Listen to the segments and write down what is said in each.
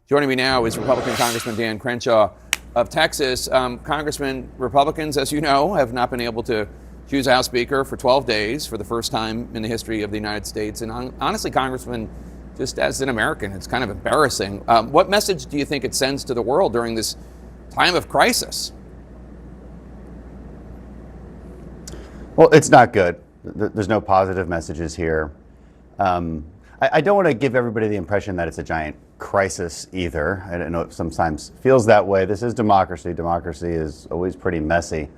Joining me now is Republican Congressman Dan Crenshaw of Texas. Congressman, Republicans, as you know, have not been able to choose a House Speaker for 12 days for the first time in the history of the United States. And honestly, Congressman, just as an American, it's kind of embarrassing. What message do you think it sends to the world during this time of crisis? Well, it's not good. There's no positive messages here. I don't want to give everybody the impression that it's a giant crisis either. I don't know, it sometimes feels that way. This is democracy. Democracy is always pretty messy.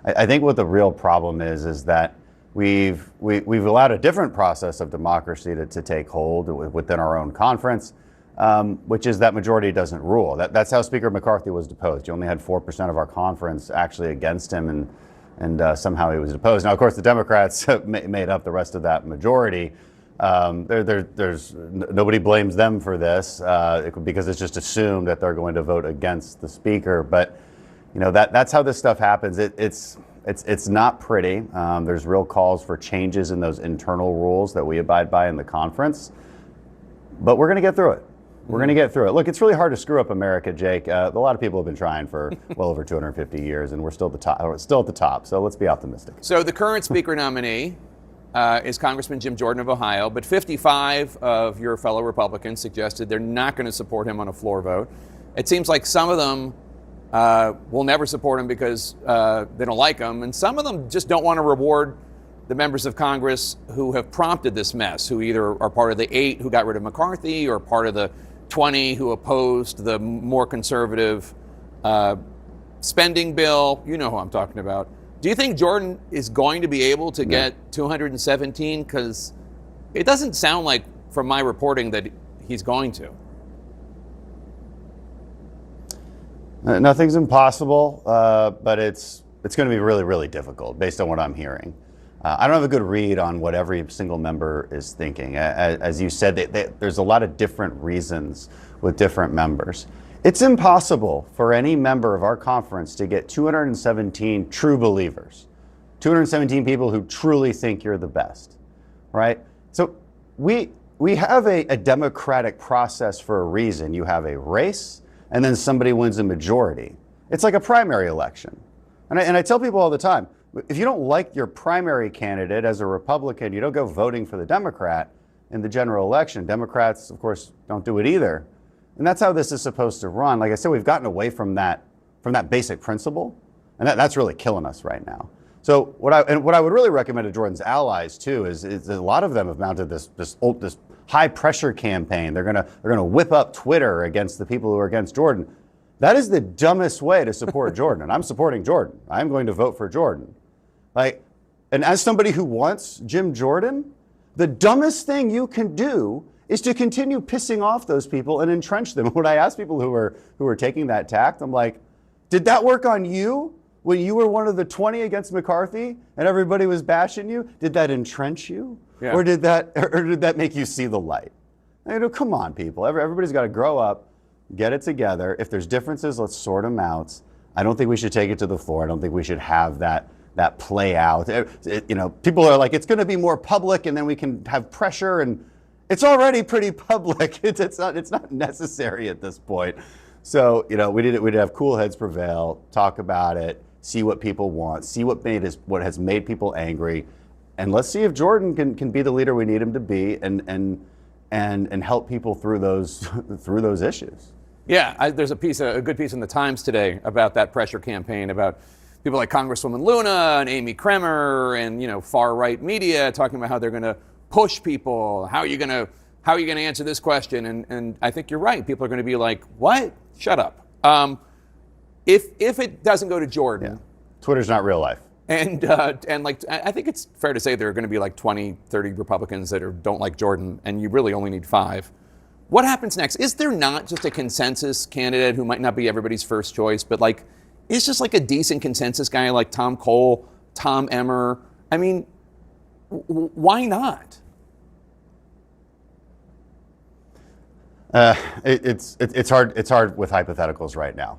I think what the real problem is that we've allowed a different process of democracy to take hold within our own conference, which is that majority doesn't rule. That's how Speaker McCarthy was deposed. You only had 4% of our conference actually against him, and somehow he was deposed. Now, of course, the Democrats made up the rest of that majority. There's nobody blames them for this because it's just assumed that they're going to vote against the speaker. But you know that's how this stuff happens. It's not pretty. There's real calls for changes in those internal rules that we abide by in the conference. But we're going to get through it. We're going to get through it. Look, it's really hard to screw up America, Jake. A lot of people have been trying for well over 250 years, and we're still at the top. So let's be optimistic. So the current speaker nominee is Congressman Jim Jordan of Ohio, but 55 of your fellow Republicans suggested they're not going to support him on a floor vote. It seems like some of them will never support him because they don't like him, and some of them just don't want to reward the members of Congress who have prompted this mess, who either are part of the 8 who got rid of McCarthy or part of the 20 who opposed the more conservative spending bill. You know who I'm talking about. Do you think Jordan is going to be able to get 217? Because it doesn't sound like, from my reporting, that he's going to. Nothing's impossible, but it's going to be really, really difficult based on what I'm hearing. I don't have a good read on what every single member is thinking. As you said, there's a lot of different reasons with different members. It's impossible for any member of our conference to get 217 true believers, 217 people who truly think you're the best, right? So we have a democratic process for a reason. You have a race, and then somebody wins a majority. It's like a primary election. And I tell people all the time, if you don't like your primary candidate as a Republican, you don't go voting for the Democrat in the general election. Democrats, of course, don't do it either. And that's how this is supposed to run. Like I said, we've gotten away from that basic principle, and that's really killing us right now. So what I would really recommend to Jordan's allies too is a lot of them have mounted this high pressure campaign. They're gonna whip up Twitter against the people who are against Jordan. That is the dumbest way to support Jordan, and I'm supporting Jordan. I'm going to vote for Jordan. And as somebody who wants Jim Jordan, the dumbest thing you can do is to continue pissing off those people and entrench them. When I ask people who are taking that tact, I'm like, did that work on you when you were one of the 20 against McCarthy and everybody was bashing you? Did that entrench you? Yeah. Or did that make you see the light? Come on, people. Everybody's got to grow up, get it together. If there's differences, let's sort them out. I don't think we should take it to the floor. I don't think we should have that play out. People are like, it's going to be more public, and then we can have pressure, and it's already pretty public. It's not necessary at this point. So we need to have cool heads prevail. Talk about it. See what people want. See what has made people angry, and let's see if Jordan can be the leader we need him to be, and help people through those issues. Yeah, there's a good piece in the Times today about that pressure campaign, about people like Congresswoman Luna and Amy Kremer and far right media talking about how they're going to push people. How are you going to answer this question? And I think you're right. People are going to be like, what? Shut up. If it doesn't go to Jordan, Twitter's not real life. And I think it's fair to say there are going to be like 20, 30 Republicans that don't like Jordan, and you really only need 5. What happens next? Is there not just a consensus candidate who might not be everybody's first choice, but it's just like a decent consensus guy like Tom Cole, Tom Emmer? I mean, why not? It's hard with hypotheticals right now.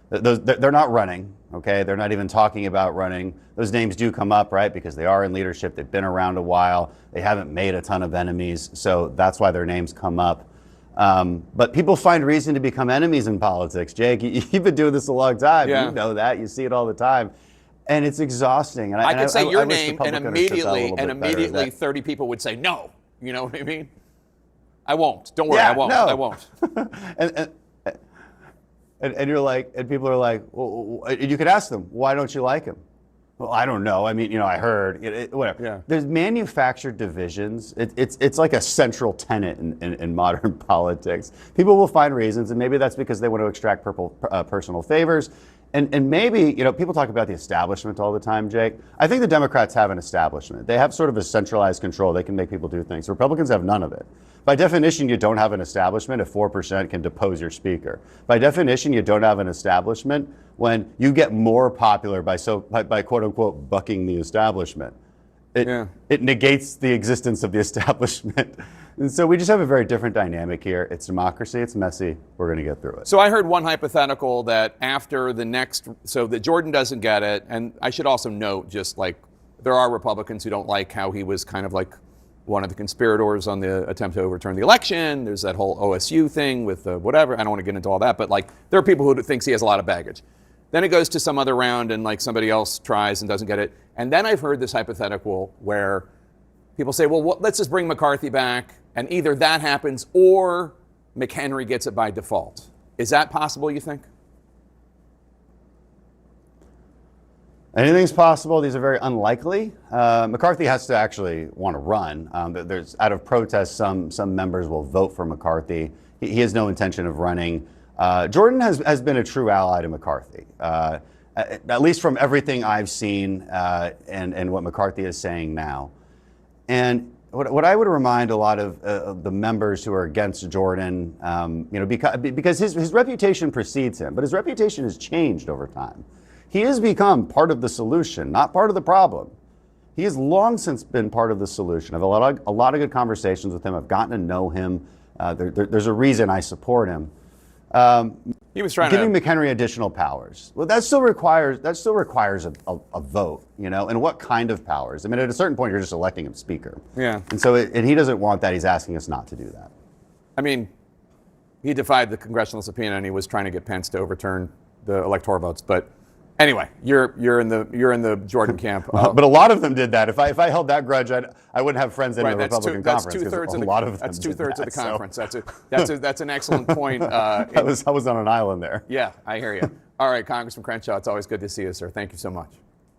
They're not running, okay? They're not even talking about running. Those names do come up, right? Because they are in leadership. They've been around a while. They haven't made a ton of enemies, so that's why their names come up. But people find reason to become enemies in politics. Jake, you've been doing this a long time. Yeah. You know that. You see it all the time. And it's exhausting. And I could say your wish the name, public and understood that a little bit better, immediately that- 30 people would say no. You know what I mean? I won't. Don't worry, Yeah, I won't. no. I won't. and you're like, and people are like, well, you could ask them, why don't you like him? Well, I don't know. I mean, I heard, whatever. Yeah. There's manufactured divisions. It's like a central tenet in modern politics. People will find reasons, and maybe that's because they want to extract personal favors. And maybe, people talk about the establishment all the time, Jake. I think the Democrats have an establishment. They have sort of a centralized control. They can make people do things. Republicans have none of it. By definition, you don't have an establishment if 4% can depose your speaker. By definition, you don't have an establishment when you get more popular by quote unquote bucking the establishment. It negates the existence of the establishment. And so we just have a very different dynamic here. It's democracy. It's messy. We're going to get through it. So I heard one hypothetical that after the next, so that Jordan doesn't get it, and I should also note, just like there are Republicans who don't like how he was kind of like one of the conspirators on the attempt to overturn the election. There's that whole OSU thing with whatever. I don't want to get into all that, but like there are people who thinks he has a lot of baggage. Then it goes to some other round and like somebody else tries and doesn't get it. And then I've heard this hypothetical where people say, well, let's just bring McCarthy back, and either that happens or McHenry gets it by default. Is that possible, you think? Anything's possible. These are very unlikely. McCarthy has to actually want to run. There's out of protest, some members will vote for McCarthy. He has no intention of running. Jordan has been a true ally to McCarthy, at least from everything I've seen and what McCarthy is saying now. And what I would remind a lot of the members who are against Jordan, because his reputation precedes him, but his reputation has changed over time. He has become part of the solution, not part of the problem. He has long since been part of the solution. I've had a lot of good conversations with him. I've gotten to know him. There's a reason I support him. He was trying giving to McHenry additional powers. Well, that still requires a vote, and what kind of powers? I mean, at a certain point, you're just electing him speaker. Yeah. And so, and he doesn't want that. He's asking us not to do that. I mean, he defied the congressional subpoena and he was trying to get Pence to overturn the electoral votes. But anyway, you're in the Jordan camp. But a lot of them did that. If I held that grudge, I wouldn't have friends in the Republican conference. That's two-thirds of the conference. So. That's an excellent point. I was on an island there. Yeah, I hear you. All right, Congressman Crenshaw, it's always good to see you, sir. Thank you so much.